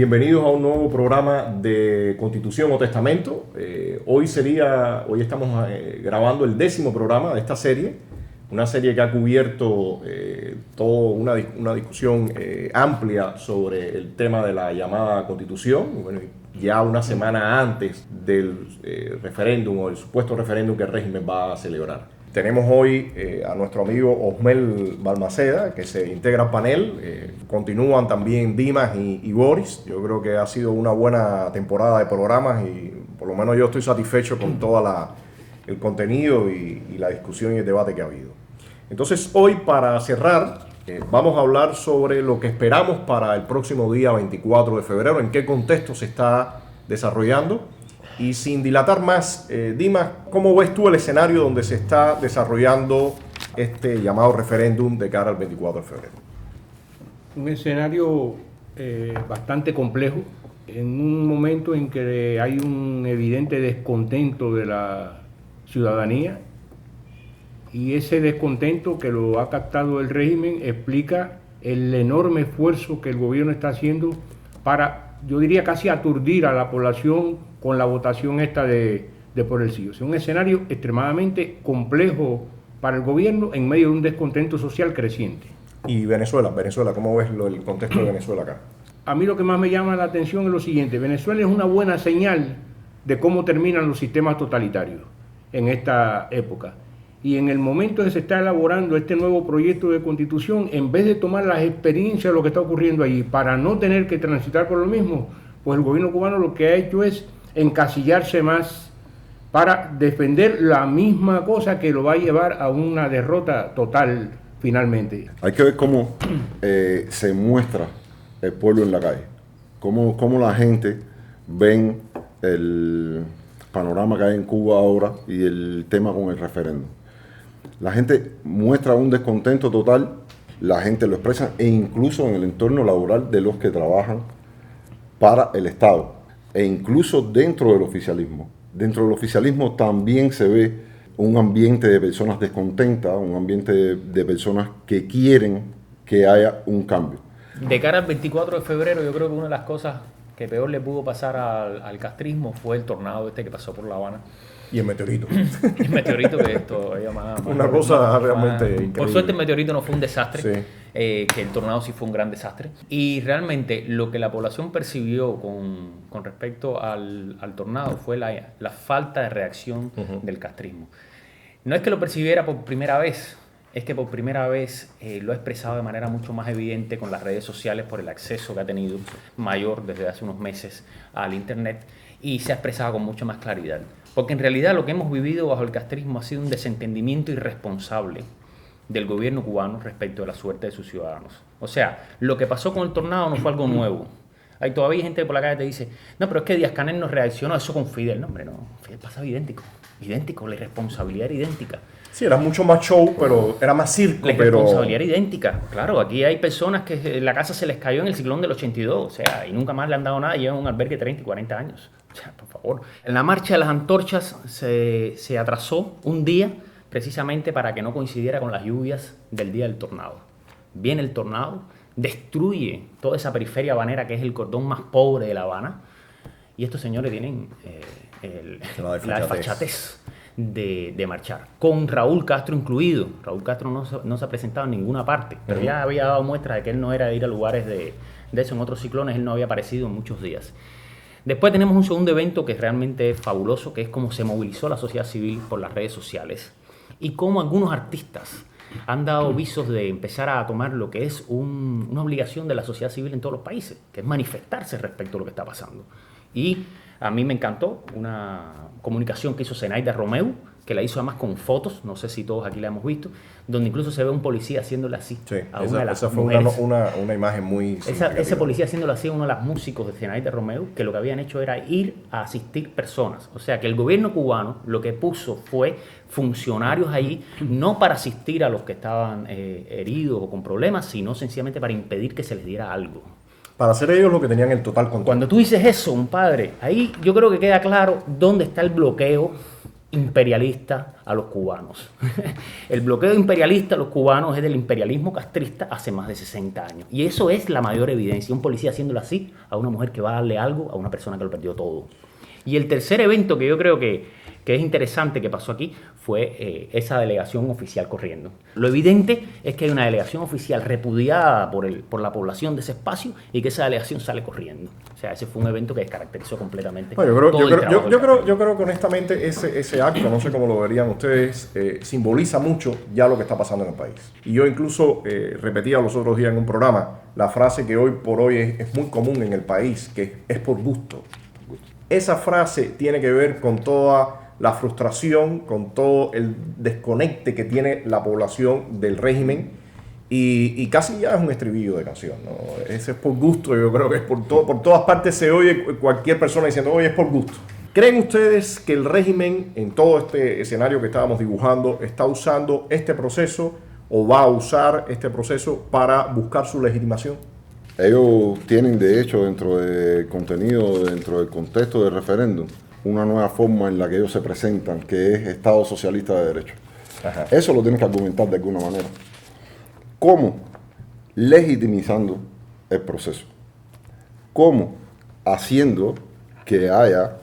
Bienvenidos a un nuevo programa de Constitución o Testamento. Hoy estamos grabando el 10º programa de esta serie, una serie que ha cubierto toda una discusión amplia sobre el tema de la llamada Constitución. Bueno, ya una semana antes del referéndum o el supuesto referéndum que el régimen va a celebrar. Tenemos hoy a nuestro amigo Osmel Balmaceda, que se integra al panel. Continúan también Dimas y Boris. Yo creo que ha sido una buena temporada de programas y por lo menos yo estoy satisfecho con todo el contenido y la discusión y el debate que ha habido. Entonces hoy, para cerrar, vamos a hablar sobre lo que esperamos para el próximo día 24 de febrero, en qué contexto se está desarrollando. Y sin dilatar más, Dimas, ¿cómo ves tú el escenario donde se está desarrollando este llamado referéndum de cara al 24 de febrero? Un escenario bastante complejo, en un momento en que hay un evidente descontento de la ciudadanía, y ese descontento que lo ha captado el régimen explica el enorme esfuerzo que el gobierno está haciendo para, yo diría, casi aturdir a la población con la votación esta de por el sí. O sea, un escenario extremadamente complejo para el gobierno en medio de un descontento social creciente. ¿Y Venezuela, cómo ves el contexto de Venezuela acá? A mí lo que más me llama la atención es lo siguiente: Venezuela es una buena señal de cómo terminan los sistemas totalitarios en esta época. Y en el momento en que se está elaborando este nuevo proyecto de constitución, en vez de tomar las experiencias de lo que está ocurriendo allí para no tener que transitar por lo mismo, pues el gobierno cubano lo que ha hecho es encasillarse más para defender la misma cosa que lo va a llevar a una derrota total finalmente. Hay que ver cómo se muestra el pueblo en la calle, cómo la gente ven el panorama que hay en Cuba ahora y el tema con el referéndum. La gente muestra un descontento total, la gente lo expresa, e incluso en el entorno laboral de los que trabajan para el Estado, e incluso dentro del oficialismo. Dentro del oficialismo también se ve un ambiente de personas descontentas, un ambiente de personas que quieren que haya un cambio. De cara al 24 de febrero, yo creo que una de las cosas que peor le pudo pasar al castrismo fue el tornado este que pasó por La Habana. Y el meteorito. El meteorito, que esto una cosa realmente increíble. Por suerte el meteorito no fue un desastre, sí. Que el tornado sí fue un gran desastre. Y realmente lo que la población percibió con respecto al tornado fue la falta de reacción del castrismo. No es que lo percibiera por primera vez, es que por primera vez lo ha expresado de manera mucho más evidente con las redes sociales por el acceso que ha tenido mayor desde hace unos meses al internet, y se ha expresado con mucha más claridad. Porque en realidad lo que hemos vivido bajo el castrismo ha sido un desentendimiento irresponsable del gobierno cubano respecto de la suerte de sus ciudadanos. O sea, lo que pasó con el tornado no fue algo nuevo. Hay todavía gente por la calle que te dice, no, pero es que Díaz-Canel no reaccionó a eso con Fidel. No, hombre, no, Fidel pasaba idéntico, la irresponsabilidad era idéntica. Sí, era mucho más show, pero era más circo. La irresponsabilidad era idéntica. Claro, aquí hay personas que la casa se les cayó en el ciclón del 82, o sea, y nunca más le han dado nada, llevan un albergue 30 y 40 años. O sea, por favor. La marcha de las antorchas se atrasó un día precisamente para que no coincidiera con las lluvias del día del tornado. Viene el tornado, destruye toda esa periferia habanera que es el cordón más pobre de La Habana, y estos señores tienen la desfachatez de marchar, con Raúl Castro incluido. Raúl Castro no se ha presentado en ninguna parte, pero ya había dado muestras de que él no era de ir a lugares de eso. En otros ciclones él no había aparecido en muchos días. Después tenemos un segundo evento que realmente es fabuloso, que es cómo se movilizó la sociedad civil por las redes sociales y cómo algunos artistas han dado visos de empezar a tomar lo que es una obligación de la sociedad civil en todos los países, que es manifestarse respecto a lo que está pasando. Y a mí me encantó una comunicación que hizo Zenaida Romeu, que la hizo además con fotos, no sé si todos aquí la hemos visto, donde incluso se ve un policía haciéndole así a una de las mujeres. Fue una imagen muy ese policía haciéndole así a uno de los músicos de Zenaida Romeu, que lo que habían hecho era ir a asistir personas. O sea, que el gobierno cubano lo que puso fue funcionarios allí, no para asistir a los que estaban heridos o con problemas, sino sencillamente para impedir que se les diera algo. Para hacer ellos lo que tenían el total control. Cuando tú dices eso, compadre, ahí yo creo que queda claro dónde está el bloqueo imperialista a los cubanos. El bloqueo imperialista a los cubanos es del imperialismo castrista hace más de 60 años. Y eso es la mayor evidencia. Un policía haciéndolo así a una mujer que va a darle algo a una persona que lo perdió todo. Y el tercer evento que yo creo que es interesante que pasó aquí fue esa delegación oficial corriendo. Lo evidente es que hay una delegación oficial repudiada por la población de ese espacio y que esa delegación sale corriendo. O sea, ese fue un evento que descaracterizó completamente todo el trabajo. Yo creo que honestamente ese acto, no sé cómo lo verían ustedes, simboliza mucho ya lo que está pasando en el país. Y yo incluso repetía los otros días en un programa la frase que hoy por hoy es muy común en el país, que es por gusto. Esa frase tiene que ver con toda la frustración, con todo el desconecte que tiene la población del régimen y casi ya es un estribillo de canción, ¿no? Ese es por gusto, yo creo que es por todas partes se oye cualquier persona diciendo, oye, es por gusto. ¿Creen ustedes que el régimen, en todo este escenario que estábamos dibujando, está usando este proceso o va a usar este proceso para buscar su legitimación? Ellos tienen, de hecho, dentro del contenido, dentro del contexto del referéndum, una nueva forma en la que ellos se presentan, que es Estado Socialista de Derecho. Ajá. Eso lo tienen que argumentar de alguna manera. ¿Cómo? Legitimizando el proceso. ¿Cómo? Haciendo que haya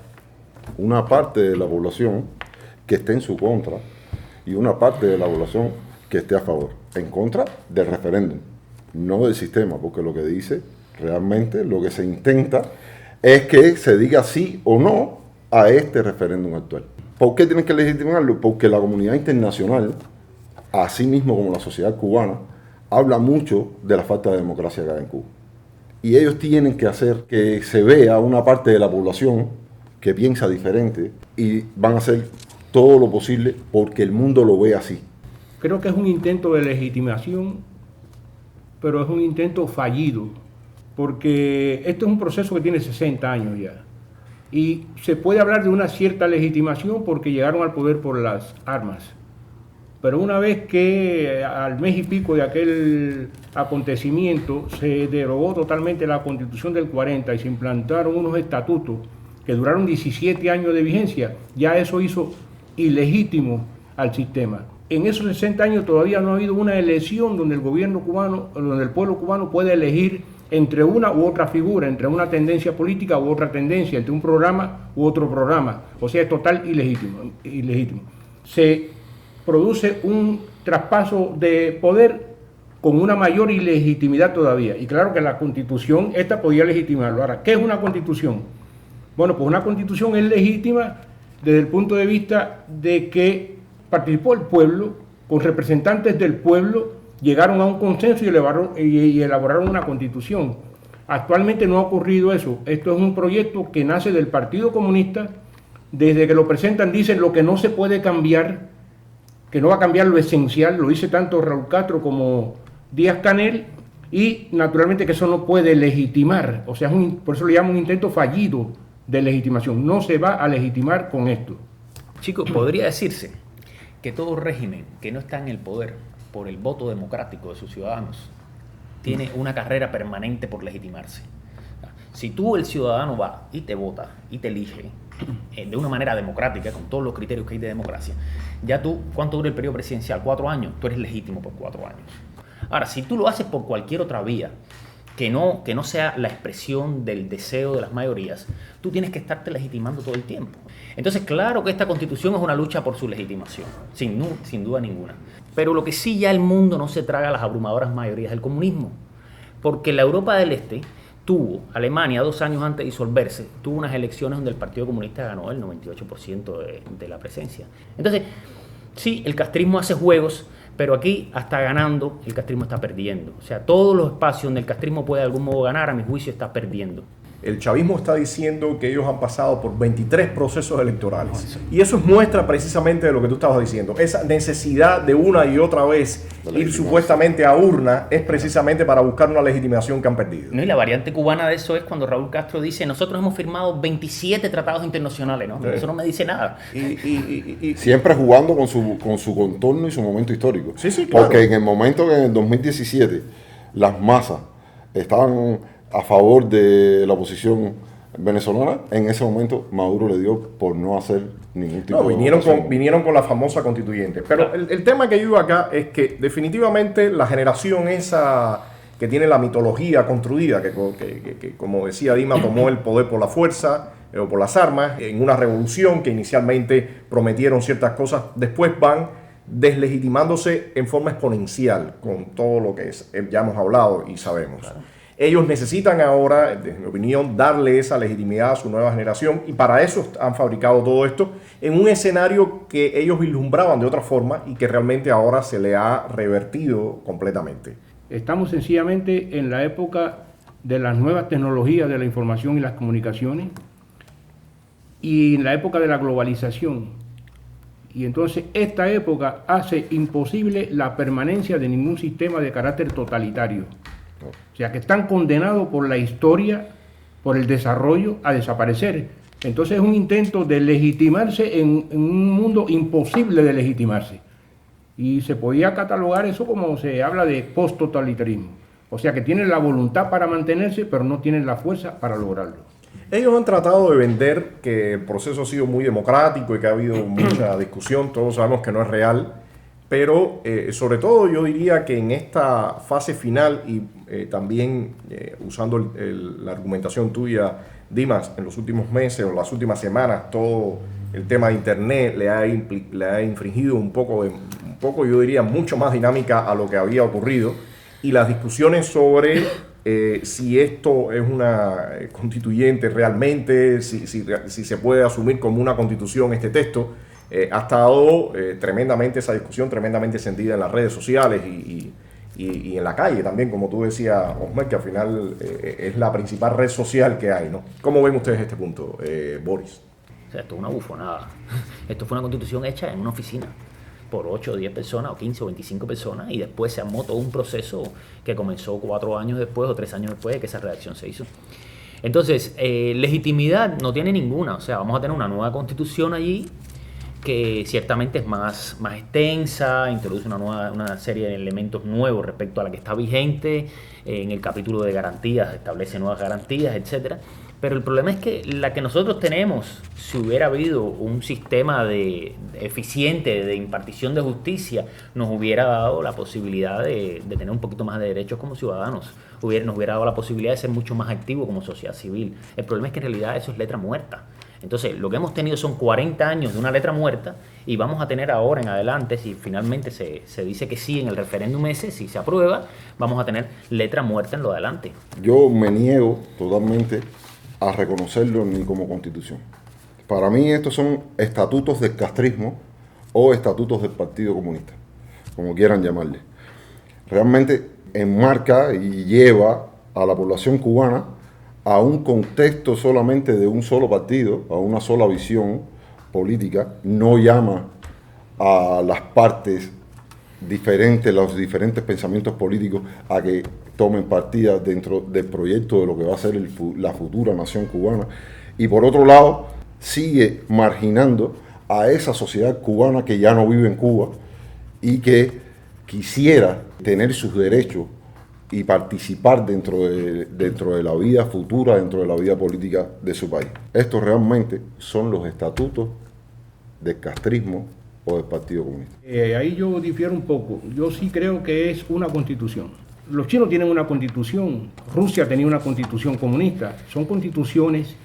una parte de la población que esté en su contra y una parte de la población que esté a favor. En contra del referéndum, no del sistema, porque lo que dice realmente, lo que se intenta es que se diga sí o no a este referéndum actual. ¿Por qué tienen que legitimarlo? Porque la comunidad internacional, así mismo como la sociedad cubana, habla mucho de la falta de democracia acá en Cuba. Y ellos tienen que hacer que se vea una parte de la población que piensa diferente y van a hacer todo lo posible porque el mundo lo vea así. Creo que es un intento de legitimación, pero es un intento fallido, porque esto es un proceso que tiene 60 años ya. Y se puede hablar de una cierta legitimación porque llegaron al poder por las armas. Pero una vez que al mes y pico de aquel acontecimiento se derogó totalmente la Constitución del 40 y se implantaron unos estatutos que duraron 17 años de vigencia, ya eso hizo ilegítimo al sistema. En esos 60 años todavía no ha habido una elección donde el gobierno cubano, donde el pueblo cubano puede elegir entre una u otra figura, entre una tendencia política u otra tendencia, entre un programa u otro programa. O sea, es total ilegítimo. Se produce un traspaso de poder con una mayor ilegitimidad todavía. Y claro que la Constitución, esta podía legitimarlo. Ahora, ¿qué es una Constitución? Bueno, pues una Constitución es legítima desde el punto de vista de que participó el pueblo, con representantes del pueblo, llegaron a un consenso y elaboraron una Constitución. Actualmente no ha ocurrido eso. Esto es un proyecto que nace del Partido Comunista. Desde que lo presentan dicen lo que no se puede cambiar, que no va a cambiar lo esencial, lo dice tanto Raúl Castro como Díaz-Canel, y naturalmente que eso no puede legitimar. O sea, por eso le llaman un intento fallido de legitimación. No se va a legitimar con esto. Chicos, podría decirse que todo régimen que no está en el poder por el voto democrático de sus ciudadanos tiene una carrera permanente por legitimarse. Si tú, el ciudadano, va y te vota y te elige de una manera democrática, con todos los criterios que hay de democracia, ya tú, ¿cuánto dura el periodo presidencial? 4 años, tú eres legítimo por 4 años. Ahora, si tú lo haces por cualquier otra vía, que no sea la expresión del deseo de las mayorías, tú tienes que estarte legitimando todo el tiempo. Entonces, claro que esta Constitución es una lucha por su legitimación, sin duda ninguna. Pero lo que sí, ya el mundo no se traga las abrumadoras mayorías del comunismo, porque la Europa del Este tuvo, Alemania 2 años antes de disolverse, tuvo unas elecciones donde el Partido Comunista ganó el 98% de la presencia. Entonces, sí, el castrismo hace juegos, pero aquí, hasta ganando, el castrismo está perdiendo. O sea, todos los espacios donde el castrismo puede de algún modo ganar, a mi juicio, está perdiendo. El chavismo está diciendo que ellos han pasado por 23 procesos electorales. Y eso es muestra precisamente de lo que tú estabas diciendo. Esa necesidad de una y otra vez ir supuestamente a urna es precisamente para buscar una legitimación que han perdido. No, y la variante cubana de eso es cuando Raúl Castro dice: nosotros hemos firmado 27 tratados internacionales, ¿no? Sí. Eso no me dice nada. Y siempre jugando con su contorno y su momento histórico. Sí, sí, claro. Porque en el momento que en el 2017 las masas estaban a favor de la oposición venezolana, en ese momento Maduro le dio por no hacer ningún tipo No, de vinieron con la famosa constituyente. Pero el tema que yo digo acá es que definitivamente la generación esa que tiene la mitología construida, que como decía Dima, tomó el poder por la fuerza o por las armas, en una revolución que inicialmente prometieron ciertas cosas, después van deslegitimándose en forma exponencial con todo lo que ya hemos hablado y sabemos. Claro. Ellos necesitan ahora, desde mi opinión, darle esa legitimidad a su nueva generación y para eso han fabricado todo esto en un escenario que ellos vislumbraban de otra forma y que realmente ahora se le ha revertido completamente. Estamos sencillamente en la época de las nuevas tecnologías de la información y las comunicaciones y en la época de la globalización. Y entonces esta época hace imposible la permanencia de ningún sistema de carácter totalitario. O sea, que están condenados por la historia, por el desarrollo, a desaparecer. Entonces es un intento de legitimarse en un mundo imposible de legitimarse. Y se podía catalogar eso como se habla de post-totalitarismo. O sea, que tienen la voluntad para mantenerse, pero no tienen la fuerza para lograrlo. Ellos han tratado de vender que el proceso ha sido muy democrático y que ha habido mucha discusión. Todos sabemos que no es real. Pero sobre todo yo diría que en esta fase final y también usando la argumentación tuya, Dimas, en los últimos meses o las últimas semanas, todo el tema de Internet le ha infringido un poco, yo diría, mucho más dinámica a lo que había ocurrido. Y las discusiones sobre si esto es una constituyente realmente, si se puede asumir como una constitución este texto, ha estado tremendamente esa discusión, tremendamente encendida en las redes sociales y en la calle también, como tú decías, Osmer, que al final es la principal red social que hay, ¿no? ¿Cómo ven ustedes este punto, Boris? O sea, esto es una bufonada. Esto fue una constitución hecha en una oficina por 8 o 10 personas, o 15 o 25 personas, y después se armó todo un proceso que comenzó 4 años después o 3 años después de que esa redacción se hizo. Entonces, legitimidad no tiene ninguna. O sea, vamos a tener una nueva constitución allí que ciertamente es más extensa, introduce una serie de elementos nuevos respecto a la que está vigente, en el capítulo de garantías establece nuevas garantías, etcétera. Pero el problema es que la que nosotros tenemos, si hubiera habido un sistema eficiente de impartición de justicia, nos hubiera dado la posibilidad de tener un poquito más de derechos como ciudadanos, nos hubiera dado la posibilidad de ser mucho más activos como sociedad civil. El problema es que en realidad eso es letra muerta. Entonces, lo que hemos tenido son 40 años de una letra muerta y vamos a tener ahora en adelante, si finalmente se dice que sí en el referéndum ese, si se aprueba, vamos a tener letra muerta en lo adelante. Yo me niego totalmente a reconocerlo ni como constitución. Para mí estos son estatutos del castrismo o estatutos del Partido Comunista, como quieran llamarle. Realmente enmarca y lleva a la población cubana a un contexto solamente de un solo partido, a una sola visión política, no llama a las partes diferentes, los diferentes pensamientos políticos a que tomen partida dentro del proyecto de lo que va a ser la futura nación cubana. Y por otro lado, sigue marginando a esa sociedad cubana que ya no vive en Cuba y que quisiera tener sus derechos y participar dentro de la vida futura, dentro de la vida política de su país. Estos realmente son los estatutos del castrismo o del Partido Comunista. Ahí yo difiero un poco. Yo sí creo que es una constitución. Los chinos tienen una constitución, Rusia tenía una constitución comunista. Son constituciones.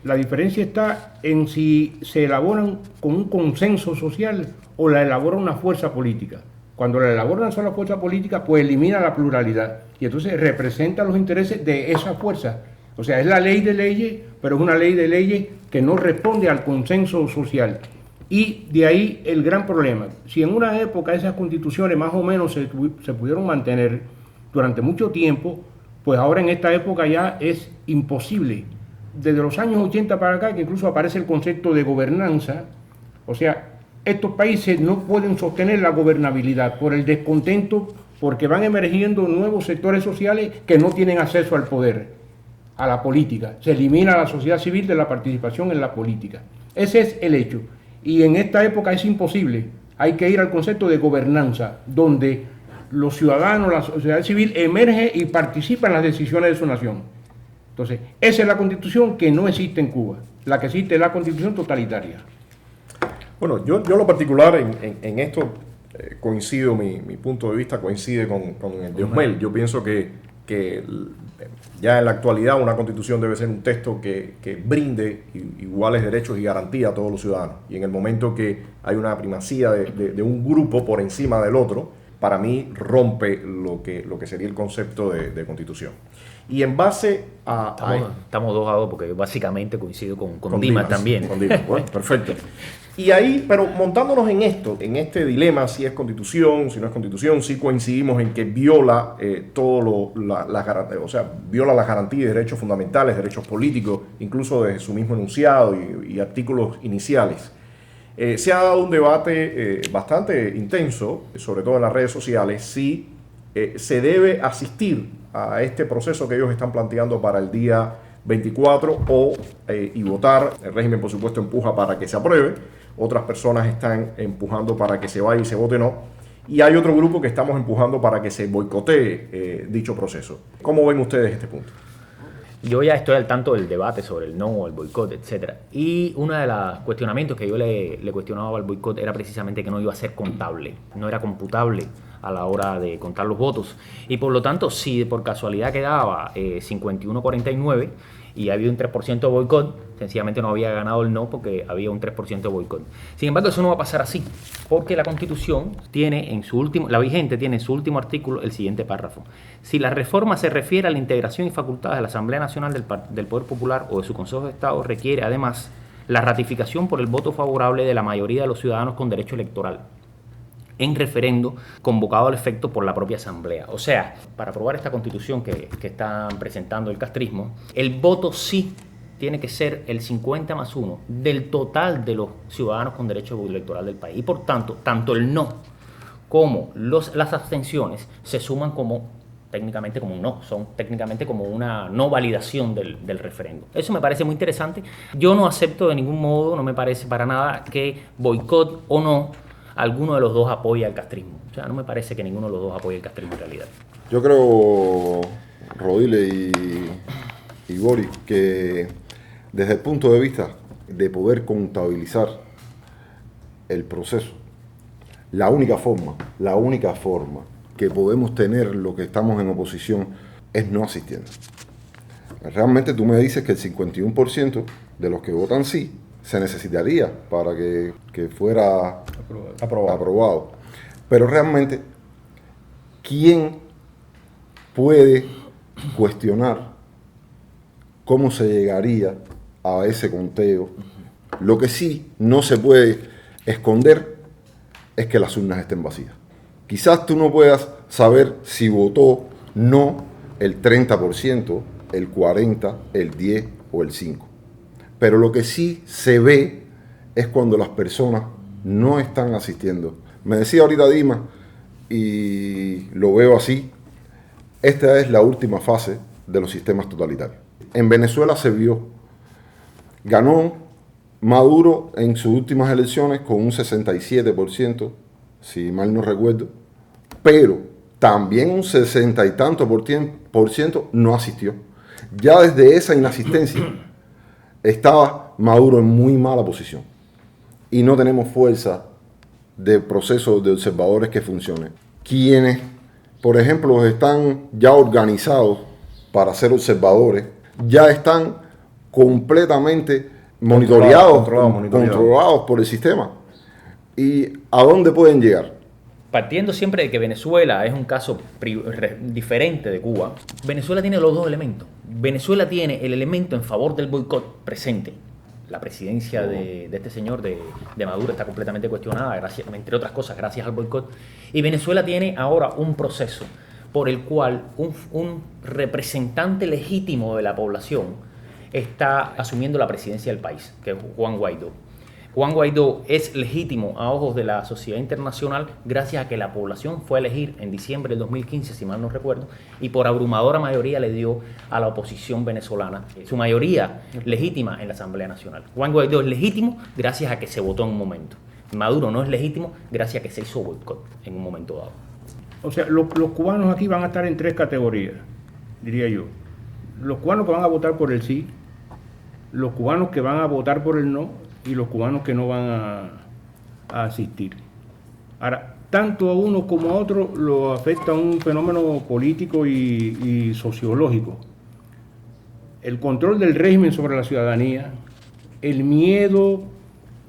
La diferencia está en si se elaboran con un consenso social o la elabora una fuerza política. Cuando la elabora una sola fuerza política, pues elimina la pluralidad y entonces representa los intereses de esa fuerza. O sea, es la ley de leyes, pero es una ley de leyes que no responde al consenso social. Y de ahí el gran problema. Si en una época esas constituciones más o menos se pudieron mantener durante mucho tiempo, pues ahora en esta época ya es imposible. Desde los años 80 para acá, que incluso aparece el concepto de gobernanza, o sea, estos países no pueden sostener la gobernabilidad por el descontento, porque van emergiendo nuevos sectores sociales que no tienen acceso al poder, a la política. Se elimina a la sociedad civil de la participación en la política. Ese es el hecho. Y en esta época es imposible. Hay que ir al concepto de gobernanza, donde los ciudadanos, la sociedad civil emerge y participa en las decisiones de su nación. Entonces, esa es la constitución que no existe en Cuba. La que existe es la constitución totalitaria. Bueno, yo en lo particular en esto coincido, mi punto de vista coincide con el de Osmel. Yo pienso que ya en la actualidad una constitución debe ser un texto que brinde iguales derechos y garantías a todos los ciudadanos. Y en el momento que hay una primacía de un grupo por encima del otro, para mí rompe lo que sería el concepto de constitución. Y en base a... Estamos 2-2 porque básicamente coincido con Dimas también. Con Dimas. Bueno, perfecto. Y ahí, pero montándonos en esto, en este dilema, si es constitución, si no es constitución, sí coincidimos en que viola viola las garantías de derechos fundamentales, derechos políticos, incluso de su mismo enunciado y artículos iniciales. Se ha dado un debate bastante intenso, sobre todo en las redes sociales, si se debe asistir a este proceso que ellos están planteando para el día 24 y votar. El régimen, por supuesto, empuja para que se apruebe. Otras personas están empujando para que se vaya y se vote no. Y hay otro grupo que estamos empujando para que se boicotee dicho proceso. ¿Cómo ven ustedes este punto? Yo ya estoy al tanto del debate sobre el no, el boicot, etc. Y uno de los cuestionamientos que yo le cuestionaba al boicot era precisamente que no iba a ser contable, no era computable a la hora de contar los votos. Y por lo tanto, si por casualidad quedaba 51-49 y había un 3% de boicot, sencillamente no había ganado el no porque había un 3% de boicot. Sin embargo, eso no va a pasar así, porque la Constitución tiene la vigente tiene en su último artículo el siguiente párrafo. Si la reforma se refiere a la integración y facultades de la Asamblea Nacional del Poder Popular o de su Consejo de Estado, requiere además la ratificación por el voto favorable de la mayoría de los ciudadanos con derecho electoral en referendo convocado al efecto por la propia Asamblea. O sea, para aprobar esta Constitución que están presentando el castrismo, el voto sí tiene que ser el 50+1 del total de los ciudadanos con derecho electoral del país. Y por tanto, tanto el no como las abstenciones se suman técnicamente como un no, son técnicamente como una no validación del referendo. Eso me parece muy interesante. Yo no acepto de ningún modo, no me parece para nada que boicot o no, alguno de los dos apoya el castrismo. O sea, no me parece que ninguno de los dos apoye el castrismo en realidad. Yo creo, Rodile y Boris, que desde el punto de vista de poder contabilizar el proceso, la única forma que podemos tener los que estamos en oposición es no asistiendo. Realmente tú me dices que el 51% de los que votan sí se necesitaría para que fuera aprobado. Pero realmente, ¿quién puede cuestionar cómo se llegaría a ese conteo? Lo que sí no se puede esconder es que las urnas estén vacías. Quizás tú no puedas saber si votó no el 30%, el 40%, el 10% o el 5%. Pero lo que sí se ve es cuando las personas no están asistiendo. Me decía ahorita Dimas, y lo veo así, esta es la última fase de los sistemas totalitarios. En Venezuela se vio, ganó Maduro en sus últimas elecciones con un 67%, si mal no recuerdo, pero también un 60 y tanto por ciento no asistió. Ya desde esa inasistencia estaba Maduro en muy mala posición y no tenemos fuerza de procesos de observadores que funcionen. Quienes, por ejemplo, están ya organizados para ser observadores, ya están completamente monitoreados por el sistema. ¿Y a dónde pueden llegar? Partiendo siempre de que Venezuela es un caso diferente de Cuba, Venezuela tiene los dos elementos. Venezuela tiene el elemento en favor del boicot presente. La presidencia de este señor, de Maduro, está completamente cuestionada, entre otras cosas, gracias al boicot. Y Venezuela tiene ahora un proceso por el cual un representante legítimo de la población está asumiendo la presidencia del país, que es Juan Guaidó. Juan Guaidó es legítimo a ojos de la sociedad internacional gracias a que la población fue a elegir en diciembre del 2015, si mal no recuerdo, y por abrumadora mayoría le dio a la oposición venezolana su mayoría legítima en la Asamblea Nacional. Juan Guaidó es legítimo gracias a que se votó en un momento. Maduro no es legítimo gracias a que se hizo boicot en un momento dado. O sea, los cubanos aquí van a estar en tres categorías, diría yo. los cubanos que van a votar por el sí, los cubanos que van a votar por el no y los cubanos que no van a asistir. Ahora, tanto a uno como a otro lo afecta un fenómeno político y sociológico. El control del régimen sobre la ciudadanía, el miedo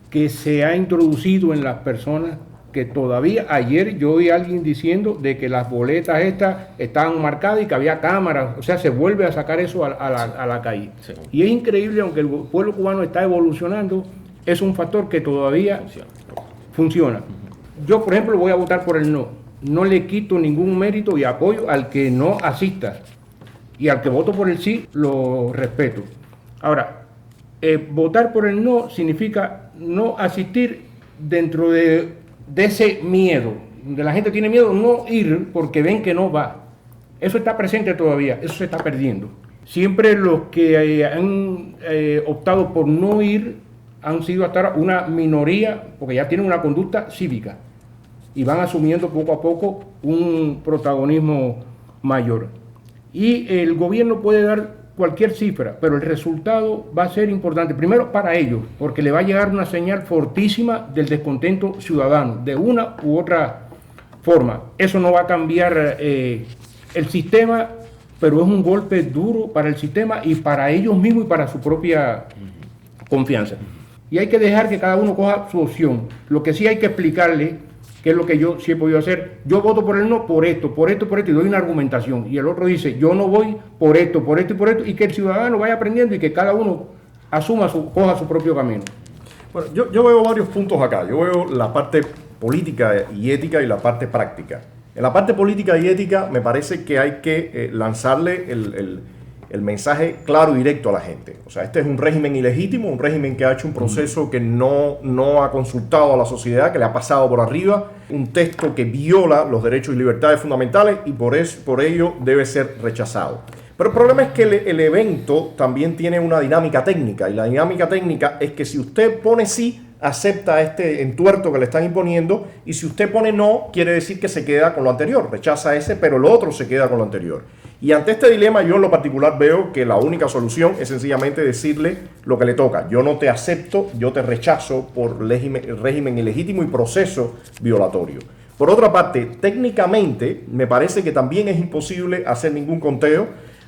que se ha introducido en las personas, que todavía ayer yo oí a alguien diciendo de que las boletas estas estaban marcadas y que había cámaras, o sea, se vuelve a sacar eso a la calle. Sí. Y es increíble, aunque el pueblo cubano está evolucionando, es un factor que todavía funciona. Yo, por ejemplo, voy a votar por el no. No le quito ningún mérito y apoyo al que no asista. Y al que voto por el sí, lo respeto. Ahora, votar por el no significa no asistir dentro de ese miedo. De la gente tiene miedo no ir porque ven que no va. Eso está presente todavía, eso se está perdiendo. Siempre los que han optado por no ir han sido hasta ahora una minoría, porque ya tienen una conducta cívica y van asumiendo poco a poco un protagonismo mayor. Y el gobierno puede dar cualquier cifra, pero el resultado va a ser importante, primero para ellos, porque le va a llegar una señal fortísima del descontento ciudadano, de una u otra forma. Eso no va a cambiar el sistema, pero es un golpe duro para el sistema y para ellos mismos y para su propia confianza. Y hay que dejar que cada uno coja su opción. Lo que sí hay que explicarle, que es lo que yo sí he podido hacer, yo voto por el no por esto, y doy una argumentación. Y el otro dice, yo no voy por esto, y por esto, y que el ciudadano vaya aprendiendo y que cada uno coja su propio camino. Bueno, yo veo varios puntos acá. Yo veo la parte política y ética y la parte práctica. En la parte política y ética me parece que hay que lanzarle el mensaje claro y directo a la gente. O sea, este es un régimen ilegítimo, un régimen que ha hecho un proceso que no ha consultado a la sociedad, que le ha pasado por arriba, un texto que viola los derechos y libertades fundamentales y por ello debe ser rechazado. Pero el problema es que el evento también tiene una dinámica técnica, y la dinámica técnica es que si usted pone sí, acepta este entuerto que le están imponiendo, y si usted pone no, quiere decir que se queda con lo anterior, rechaza ese, pero lo otro se queda con lo anterior. Y ante este dilema yo en lo particular veo que la única solución es sencillamente decirle lo que le toca. Yo no te acepto, yo te rechazo por régimen ilegítimo y proceso violatorio. Por otra parte, técnicamente me parece que también es imposible hacer ningún conteo,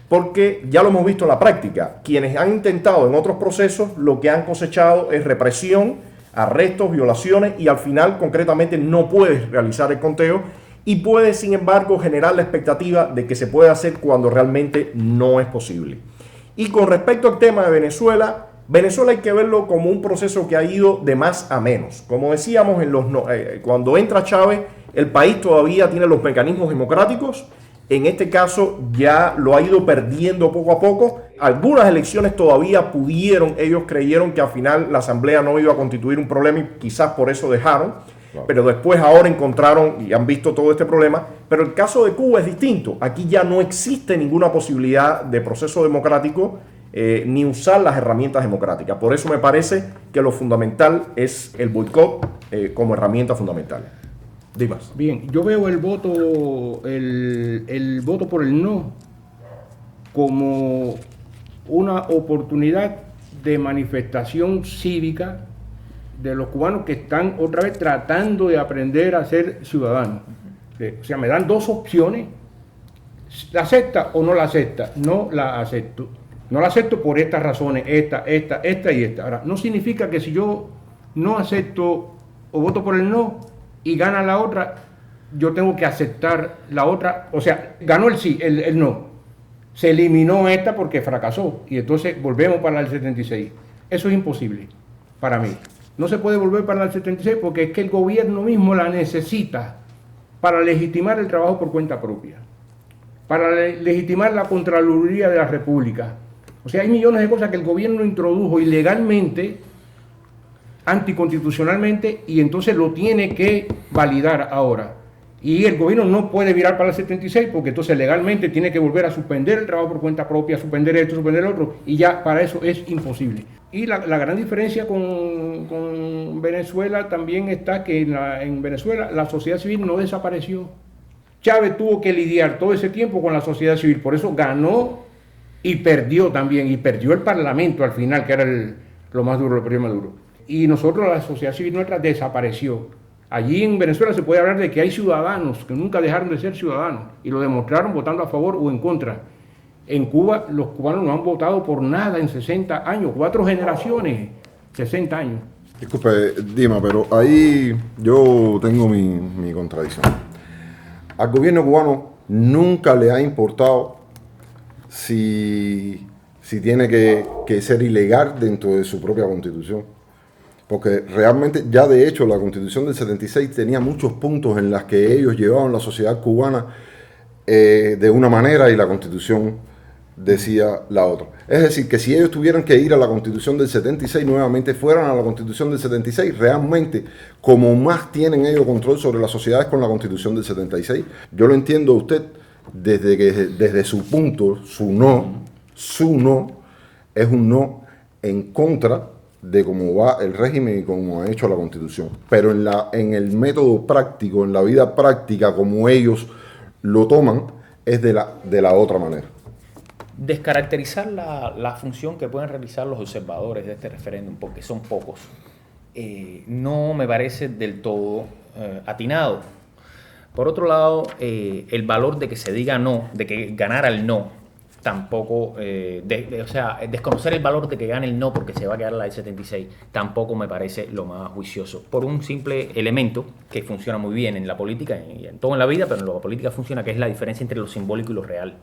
porque ya lo hemos visto en la práctica. Quienes han intentado en otros procesos, lo que han cosechado es represión, arrestos, violaciones, y al final concretamente no puedes realizar el conteo y puedes, sin embargo, generar la expectativa de que se puede hacer cuando realmente no es posible. Y con respecto al tema de Venezuela, Venezuela hay que verlo como un proceso que ha ido de más a menos. Como decíamos, cuando entra Chávez, el país todavía tiene los mecanismos democráticos. En este caso ya lo ha ido perdiendo poco a poco. Algunas elecciones todavía ellos creyeron que al final la asamblea no iba a constituir un problema y quizás por eso dejaron. Claro. Pero después ahora encontraron y han visto todo este problema. Pero el caso de Cuba es distinto. Aquí ya no existe ninguna posibilidad de proceso democrático ni usar las herramientas democráticas. Por eso me parece que lo fundamental es el boicot como herramienta fundamental. Dimas. Bien, yo veo el voto por el no como una oportunidad de manifestación cívica de los cubanos que están otra vez tratando de aprender a ser ciudadanos. O sea, me dan dos opciones: ¿la acepta o no la acepta? No la acepto. No la acepto por estas razones, esta y esta. Ahora, no significa que si yo no acepto o voto por el no y gana la otra, yo tengo que aceptar la otra. O sea, ganó el sí, el no. Se eliminó esta porque fracasó y entonces volvemos para el 76. Eso es imposible para mí. No se puede volver para el 76 porque es que el gobierno mismo la necesita para legitimar el trabajo por cuenta propia, para legitimar la Contraloría de la República. O sea, hay millones de cosas que el gobierno introdujo ilegalmente, anticonstitucionalmente, y entonces lo tiene que validar ahora. Y el gobierno no puede virar para el 76 porque entonces legalmente tiene que volver a suspender el trabajo por cuenta propia, suspender esto, suspender el otro, y ya para eso es imposible. Y la gran diferencia con Venezuela también está que en Venezuela la sociedad civil no desapareció. Chávez tuvo que lidiar todo ese tiempo con la sociedad civil, por eso ganó y perdió también, y perdió el Parlamento al final, que era lo más duro, el problema duro. Y nosotros, la sociedad civil nuestra desapareció. Allí en Venezuela se puede hablar de que hay ciudadanos que nunca dejaron de ser ciudadanos y lo demostraron votando a favor o en contra. En Cuba los cubanos no han votado por nada en 60 años, 4 generaciones, 60 años. Disculpe, Dima, pero ahí yo tengo mi contradicción. Al gobierno cubano nunca le ha importado si tiene que ser ilegal dentro de su propia constitución. Porque realmente, ya de hecho, la constitución del 76 tenía muchos puntos en los que ellos llevaban la sociedad cubana de una manera y la constitución decía la otra. Es decir, que si ellos tuvieran que ir a la constitución del 76, nuevamente fueran a la constitución del 76, realmente, como más tienen ellos control sobre las sociedades con la constitución del 76, yo lo entiendo a usted desde su punto, su no, es un no en contra de cómo va el régimen y cómo ha hecho la Constitución. Pero en el método práctico, en la vida práctica, como ellos lo toman, es de la otra manera. Descaracterizar la función que pueden realizar los observadores de este referéndum, porque son pocos, no me parece del todo atinado. Por otro lado, el valor de que se diga no, de que ganara el no, tampoco, desconocer el valor de que gane el no porque se va a quedar la del 76, tampoco me parece lo más juicioso. Por un simple elemento que funciona muy bien en la política y en todo en la vida, pero en la política funciona, que es la diferencia entre lo simbólico y lo real.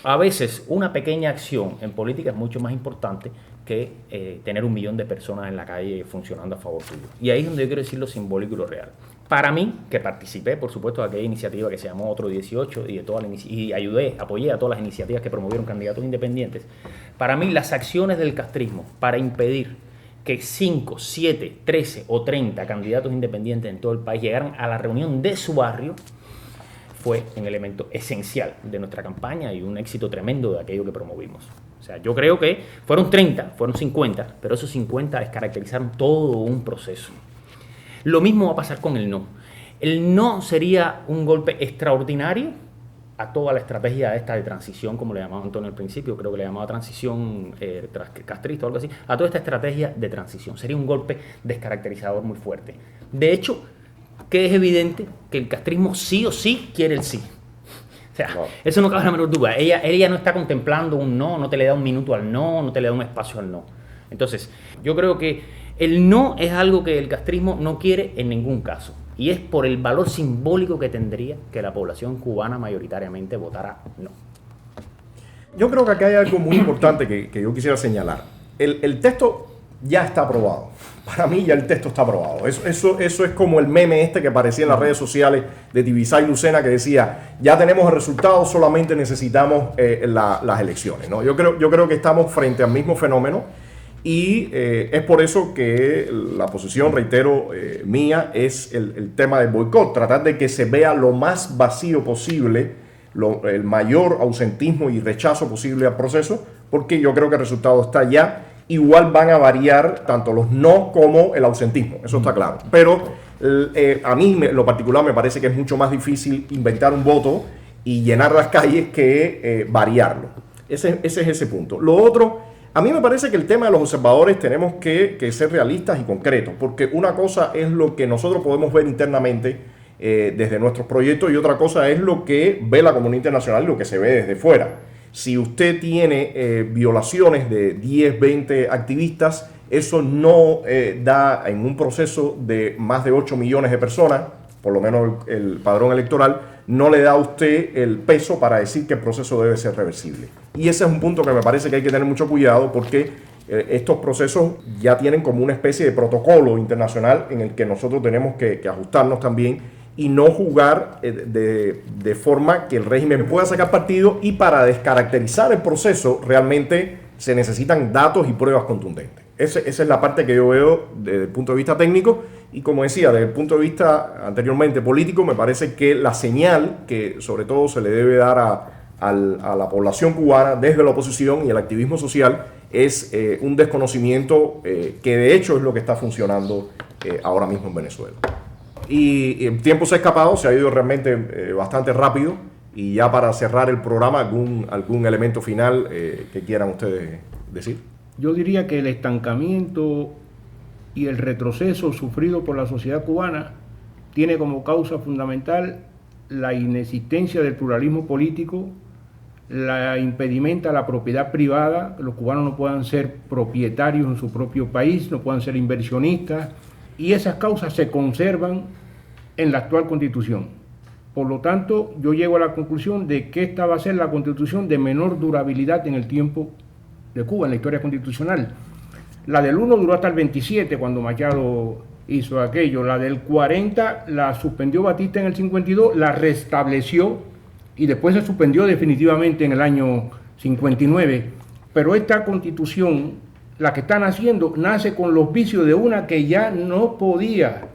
A veces una pequeña acción en política es mucho más importante que tener 1 millón de personas en la calle funcionando a favor tuyo. Y ahí es donde yo quiero decir lo simbólico y lo real. Para mí, que participé, por supuesto, de aquella iniciativa que se llamó Otro 18 y apoyé a todas las iniciativas que promovieron candidatos independientes, para mí las acciones del castrismo para impedir que 5, 7, 13 o 30 candidatos independientes en todo el país llegaran a la reunión de su barrio fue un elemento esencial de nuestra campaña y un éxito tremendo de aquello que promovimos. O sea, yo creo que fueron 30, fueron 50, pero esos 50 descaracterizaron todo un proceso. Lo mismo va a pasar con el no. El no sería un golpe extraordinario a toda la estrategia esta de transición, como le llamaba Antonio al principio, creo que le llamaba transición castrista o algo así, a toda esta estrategia de transición. Sería un golpe descaracterizador muy fuerte. De hecho, que es evidente que el castrismo sí o sí quiere el sí. O sea, eso no cabe la menor duda. Ella no está contemplando un no te le da un minuto al no te le da un espacio al no. Entonces, yo creo que el no es algo que el castrismo no quiere en ningún caso. Y es por el valor simbólico que tendría que la población cubana mayoritariamente votara no. Yo creo que acá hay algo muy importante que yo quisiera señalar. El texto ya está aprobado. Para mí ya el texto está aprobado. Eso es como el meme este que aparecía en las redes sociales de Tibisay y Lucena que decía, ya tenemos el resultado, solamente necesitamos las elecciones, ¿no? Yo creo que estamos frente al mismo fenómeno y es por eso que la posición, reitero, mía es el tema del boicot, tratar de que se vea lo más vacío posible, el mayor ausentismo y rechazo posible al proceso, porque yo creo que el resultado está ya. Igual van a variar tanto los no como el ausentismo, eso está claro. Pero a mí, en lo particular, me parece que es mucho más difícil inventar un voto y llenar las calles que variarlo. Ese es ese punto. Lo otro, a mí me parece que el tema de los observadores tenemos que ser realistas y concretos, porque una cosa es lo que nosotros podemos ver internamente desde nuestros proyectos y otra cosa es lo que ve la comunidad internacional y lo que se ve desde fuera. Si usted tiene violaciones de 10, 20 activistas, eso no da en un proceso de más de 8 millones de personas, por lo menos el padrón electoral, no le da a usted el peso para decir que el proceso debe ser reversible. Y ese es un punto que me parece que hay que tener mucho cuidado porque estos procesos ya tienen como una especie de protocolo internacional en el que nosotros tenemos que ajustarnos también y no jugar de forma que el régimen pueda sacar partido, y para descaracterizar el proceso realmente se necesitan datos y pruebas contundentes. Esa es la parte que yo veo desde el punto de vista técnico y, como decía, desde el punto de vista anteriormente político, me parece que la señal que sobre todo se le debe dar a la población cubana desde la oposición y el activismo social es un desconocimiento que de hecho es lo que está funcionando ahora mismo en Venezuela. Y el tiempo se ha escapado, se ha ido realmente bastante rápido Y ya para cerrar el programa, algún elemento final que quieran ustedes decir. Yo diría que el estancamiento y el retroceso sufrido por la sociedad cubana tiene como causa fundamental la inexistencia del pluralismo político, la impedimenta la propiedad privada, que los cubanos no puedan ser propietarios en su propio país, no puedan ser inversionistas, y esas causas se conservan en la actual Constitución. Por lo tanto, yo llego a la conclusión de que esta va a ser la Constitución de menor durabilidad en el tiempo de Cuba, en la historia constitucional. La del 1 duró hasta el 27, cuando Machado hizo aquello. La del 40 la suspendió Batista en el 52, la restableció y después se suspendió definitivamente en el año 59. Pero esta Constitución, la que están haciendo, nace con los vicios de una que ya no podía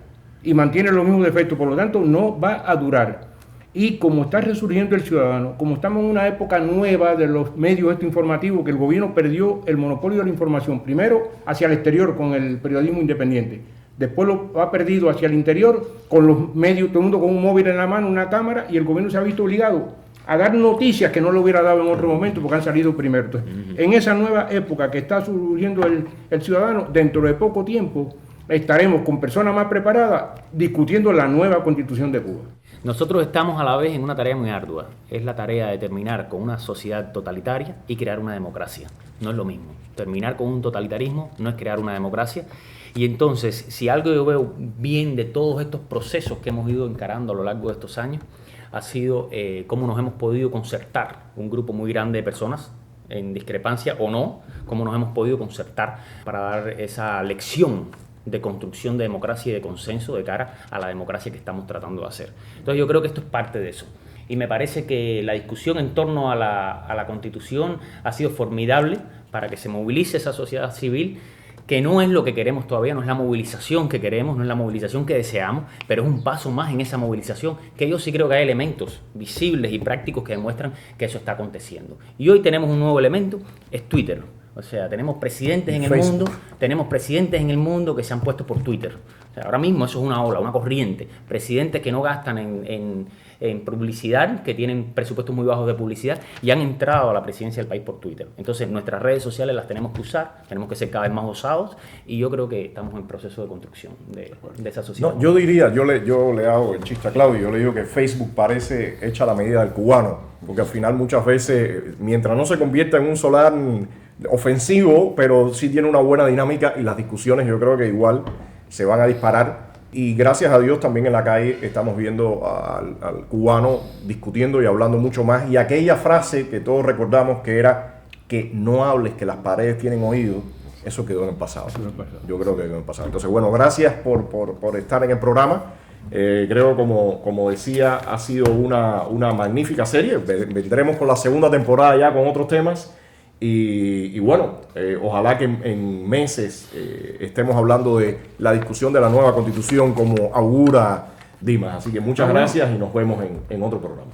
y mantiene los mismos defectos, por lo tanto no va a durar. Y como está resurgiendo el ciudadano, como estamos en una época nueva de los medios informativos, que el gobierno perdió el monopolio de la información, primero hacia el exterior con el periodismo independiente, después lo ha perdido hacia el interior con los medios, todo el mundo con un móvil en la mano, una cámara, y el gobierno se ha visto obligado a dar noticias que no lo hubiera dado en otro momento porque han salido primero. Entonces, en esa nueva época que está surgiendo el ciudadano, dentro de poco tiempo estaremos con personas más preparadas discutiendo la nueva Constitución de Cuba. Nosotros estamos a la vez en una tarea muy ardua. Es la tarea de terminar con una sociedad totalitaria y crear una democracia. No es lo mismo. Terminar con un totalitarismo no es crear una democracia. Y entonces, si algo yo veo bien de todos estos procesos que hemos ido encarando a lo largo de estos años, ha sido cómo nos hemos podido concertar un grupo muy grande de personas, en discrepancia o no, cómo nos hemos podido concertar para dar esa lección de construcción de democracia y de consenso de cara a la democracia que estamos tratando de hacer. Entonces yo creo que esto es parte de eso. Y me parece que la discusión en torno a la Constitución ha sido formidable para que se movilice esa sociedad civil, que no es lo que queremos todavía, no es la movilización que queremos, no es la movilización que deseamos, pero es un paso más en esa movilización, que yo sí creo que hay elementos visibles y prácticos que demuestran que eso está aconteciendo. Y hoy tenemos un nuevo elemento, es Twitter. O sea, tenemos presidentes en el mundo que se han puesto por Twitter. O sea, ahora mismo eso es una ola, una corriente. Presidentes que no gastan en publicidad, que tienen presupuestos muy bajos de publicidad y han entrado a la presidencia del país por Twitter. Entonces, nuestras redes sociales las tenemos que usar, tenemos que ser cada vez más osados y yo creo que estamos en proceso de construcción de esa sociedad. No, yo diría, yo le hago el chiste a Claudio, yo le digo que Facebook parece hecha a la medida del cubano, porque al final muchas veces, mientras no se convierta en un solar ofensivo, pero sí tiene una buena dinámica y las discusiones yo creo que igual se van a disparar y gracias a Dios también en la calle estamos viendo al cubano discutiendo y hablando mucho más y aquella frase que todos recordamos que era que no hables que las paredes tienen oído, eso quedó en el pasado. Yo creo que quedó en el pasado. Entonces bueno, gracias por estar en el programa. Creo como decía ha sido una magnífica serie, vendremos con la segunda temporada ya con otros temas. Y bueno, ojalá que en meses estemos hablando de la discusión de la nueva Constitución como augura Dimas. Así que muchas gracias y nos vemos en otro programa.